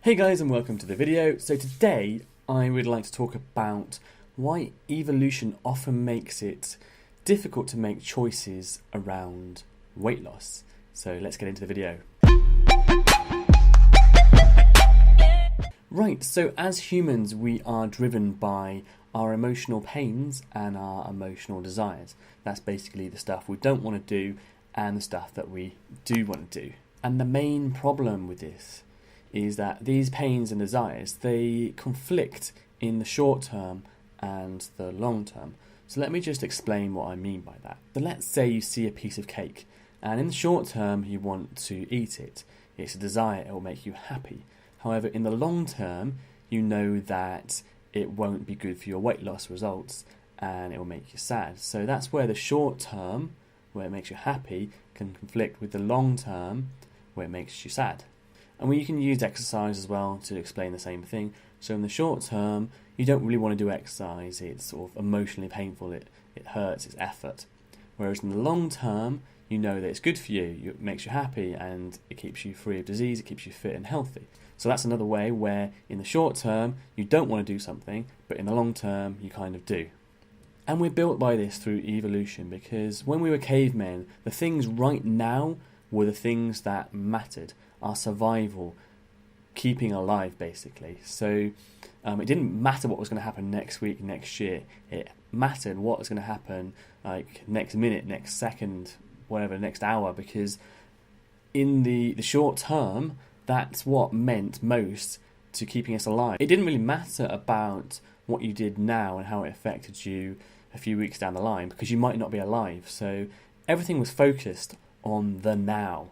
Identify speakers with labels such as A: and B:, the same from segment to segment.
A: Hey guys, and welcome to the video. So today I would like to talk about why evolution often makes it difficult to make choices around weight loss. So let's get into the video. Right, so as humans we are driven by our emotional pains and our emotional desires. That's basically the stuff we don't want to do and the stuff that we do want to do. And the main problem with this is that these pains and desires, they conflict in the short term and the long term. So let me just explain what I mean by that. So let's say you see a piece of cake and in the short term you want to eat it. It's a desire, it will make you happy. However, in the long term, you know that it won't be good for your weight loss results and it will make you sad. So that's where the short term, where it makes you happy, can conflict with the long term, where it makes you sad. And you can use exercise as well to explain the same thing. So in the short term, you don't really want to do exercise. It's sort of emotionally painful. It hurts. It's effort. Whereas in the long term, you know that it's good for you. It makes you happy and it keeps you free of disease. It keeps you fit and healthy. So that's another way where in the short term, you don't want to do something, but in the long term, you kind of do. And we're built by this through evolution because when we were cavemen, the things right now were the things that mattered. Our survival, keeping alive basically. So it didn't matter what was going to happen next week, next year. It mattered what was going to happen like next minute, next second, whatever, next hour, because in the short term, that's what meant most to keeping us alive. It didn't really matter about what you did now and how it affected you a few weeks down the line because you might not be alive. So everything was focused on the now.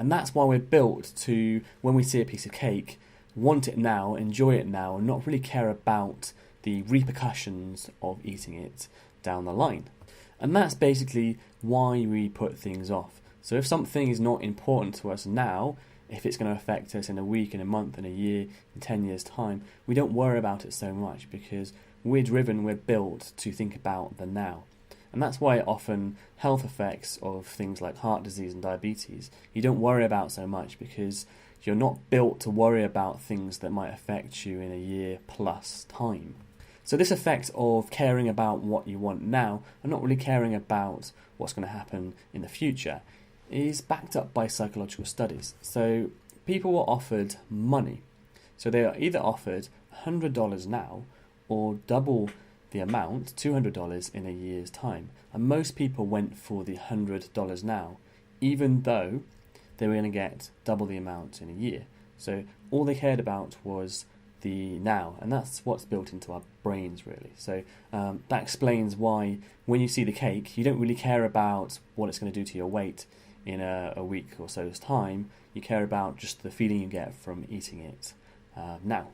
A: And that's why we're built to, when we see a piece of cake, want it now, enjoy it now, and not really care about the repercussions of eating it down the line. And that's basically why we put things off. So if something is not important to us now, if it's going to affect us in a week, in a month, in a year, in 10 years' time, we don't worry about it so much because we're built to think about the now. And that's why often health effects of things like heart disease and diabetes, you don't worry about so much because you're not built to worry about things that might affect you in a year plus time. So this effect of caring about what you want now and not really caring about what's going to happen in the future is backed up by psychological studies. So people were offered money. So they are either offered $100 now or double the amount, $200 in a year's time. And most people went for the $100 now, even though they were going to get double the amount in a year. So all they cared about was the now, and that's what's built into our brains really. So that explains why when you see the cake, you don't really care about what it's going to do to your weight in a week or so's time. You care about just the feeling you get from eating it now.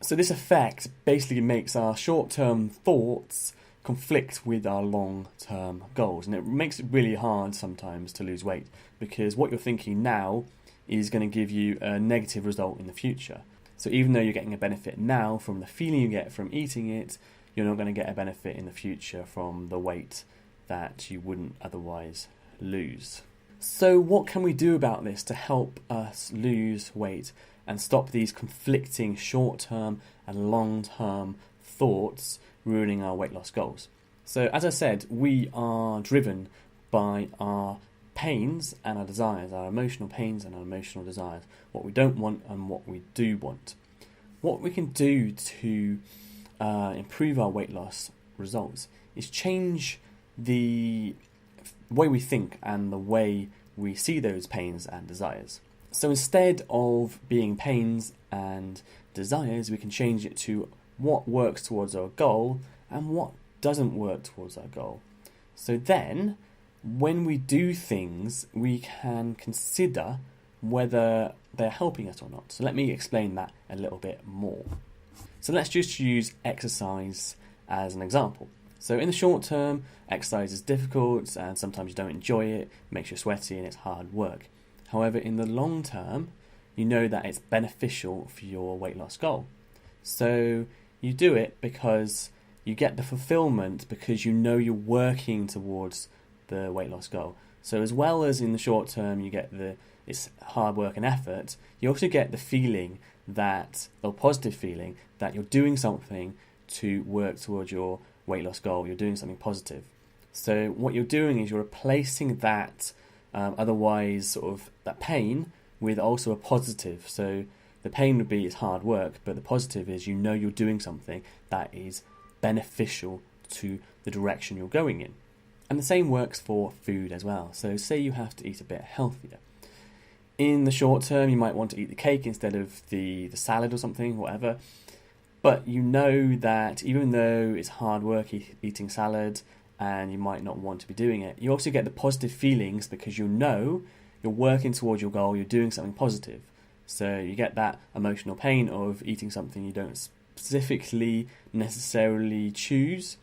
A: So this effect basically makes our short-term thoughts conflict with our long-term goals. And it makes it really hard sometimes to lose weight because what you're thinking now is going to give you a negative result in the future. So even though you're getting a benefit now from the feeling you get from eating it, you're not going to get a benefit in the future from the weight that you wouldn't otherwise lose. So what can we do about this to help us lose weight and stop these conflicting short-term and long-term thoughts ruining our weight loss goals? So as I said, we are driven by our pains and our desires, our emotional pains and our emotional desires, what we don't want and what we do want. What we can do to improve our weight loss results is change the way we think and the way we see those pains and desires. So instead of being pains and desires, we can change it to what works towards our goal and what doesn't work towards our goal. So then, when we do things, we can consider whether they're helping us or not. So let me explain that a little bit more. So let's just use exercise as an example. So in the short term, exercise is difficult and sometimes you don't enjoy it, makes you sweaty and it's hard work. However, in the long term, you know that it's beneficial for your weight loss goal. So you do it because you get the fulfillment because you know you're working towards the weight loss goal. So as well as in the short term you get it's hard work and effort, you also get the feeling that, or positive feeling, that you're doing something to work towards your weight loss goal. You're doing something positive. So what you're doing is you're replacing that otherwise sort of that pain with also a positive. So the pain would be it's hard work, but the positive is you know you're doing something that is beneficial to the direction you're going in. And the same works for food as well. So say you have to eat a bit healthier. In the short term, you might want to eat the cake instead of the salad or something, whatever. But you know that even though it's hard work eating salad and you might not want to be doing it, you also get the positive feelings because you know you're working towards your goal, you're doing something positive. So you get that emotional pain of eating something you don't specifically necessarily choose,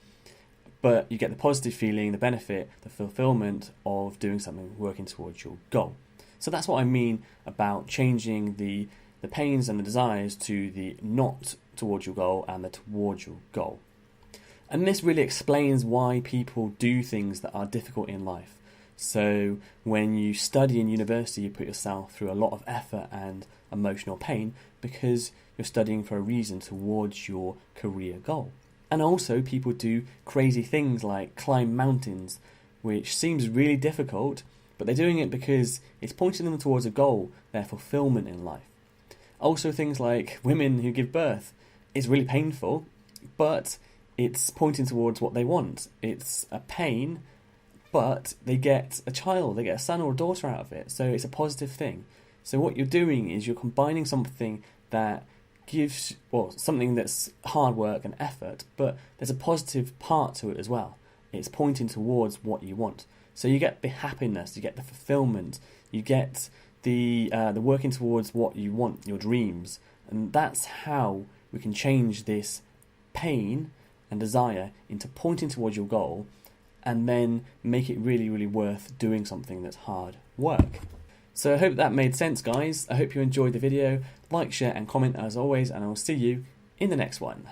A: but you get the positive feeling, the benefit, the fulfillment of doing something, working towards your goal. So that's what I mean about changing the pains and the desires to the not towards your goal and the towards your goal. And this really explains why people do things that are difficult in life. So when you study in university, you put yourself through a lot of effort and emotional pain because you're studying for a reason towards your career goal. And also people do crazy things like climb mountains, which seems really difficult, but they're doing it because it's pointing them towards a goal, their fulfillment in life. Also things like women who give birth. It's really painful, but it's pointing towards what they want. It's a pain, but they get a child, they get a son or a daughter out of it, so it's a positive thing. So what you're doing is you're combining something that gives, well, something that's hard work and effort, but there's a positive part to it as well. It's pointing towards what you want. So you get the happiness, you get the fulfillment, you get the working towards what you want, your dreams, and that's how we can change this pain and desire into pointing towards your goal, and then make it really, really worth doing something that's hard work. So I hope that made sense, guys. I hope you enjoyed the video. Like, share and comment as always, and I will see you in the next one.